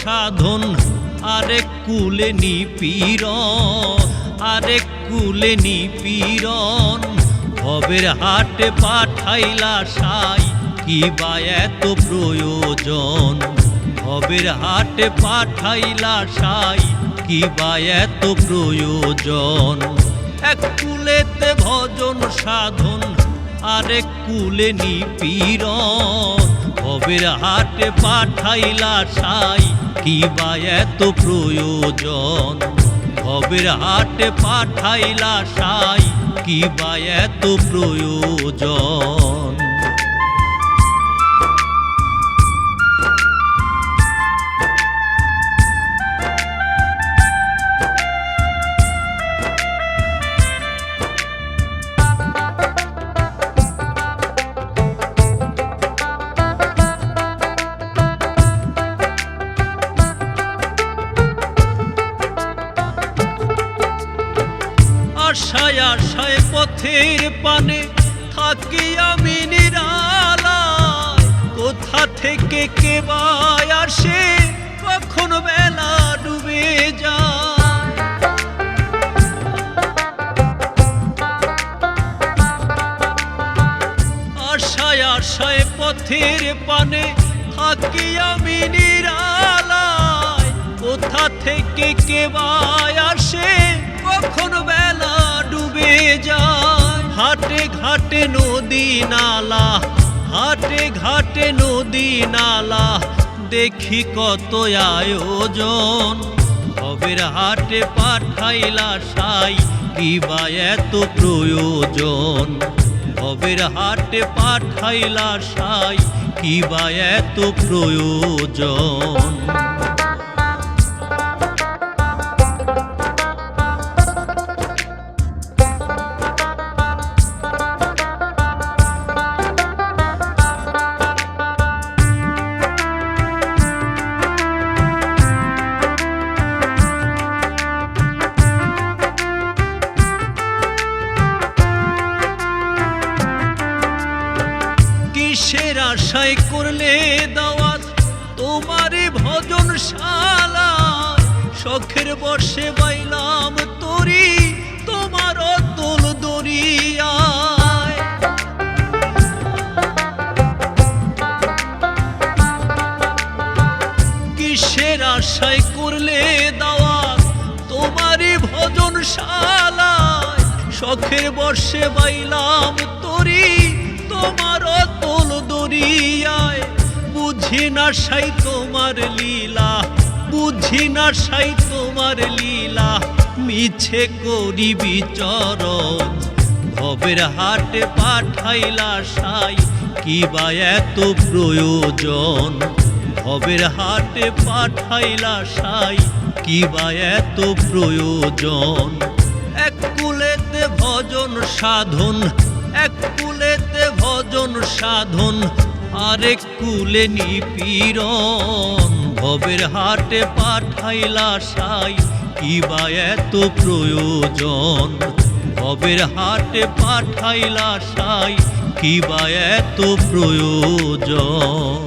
সাধন, আরেক কুলে নিপীড়ন, আরেক কুলে নিপীড়ন। ভবের হাটে পাঠাইলা সাই, কি বা এত প্রয়োজন? ভবের হাটে পাঠাইলা সাই, কি বা এত প্রয়োজন? এক কুলেতে ভজন সাধন, আরেক কুলে নিপীড়ন। ভবের হাটে পাঠাইলা সাই, কি বা এত প্রয়োজন? ভবের হাটে পাঠাইলা সাই, কি বা এত প্রয়োজন? আশায় আশায় পথের পানে থাকি আমি নিরালায়, কোথা থেকে কে বা আসে, কখন বেলা ডুবে যায়। আশায় আশায় পথের পানে থাকি আমি নিরালায়, কোথা থেকে কে বা আসে, কখন বেলা ডুবে যায়। ঘাটে ঘাটে নদী নালা, ঘাটে ঘাটে নদী নালা, দেখি কত আয়োজন। ভবের হাটে পাঠাইলা সাই, কি বা এত প্রয়োজন? ভবের হাটে পাঠাইলা সাই, কি বা এত প্রয়োজন? কিসের আশায় করলে দাওয়াত তোমারে ভজন শালায়? শখের বর্ষে বাইলাম তরি, তোমার অতল দরিয়ায়। কিসের আশায় করলে দাওয়াত তোমারে ভজন শালায়? শখের বর্ষে বাইলাম তরি, তোমার অতল দরিয়ায়। বুঝি না সাই তোমার লীলা, বুঝি না সাই তোমার লীলা, মিছে করি বিচরণ। ভবের হাটে পাঠাইলা সাই, কি বা এত প্রয়োজন? ভবের হাটে পাঠাইলা সাই, কি বা এত প্রয়োজন? এক কুলেতে ভজন সাধন, এক কুলেতে ভজন সাধন, আরেক কুলে নিপীড়ন। ভবের হাটে পাঠাইলা সাই, কি বা এত প্রয়োজন? ভবের হাটে পাঠাইলা সাই, কি বা এত প্রয়োজন?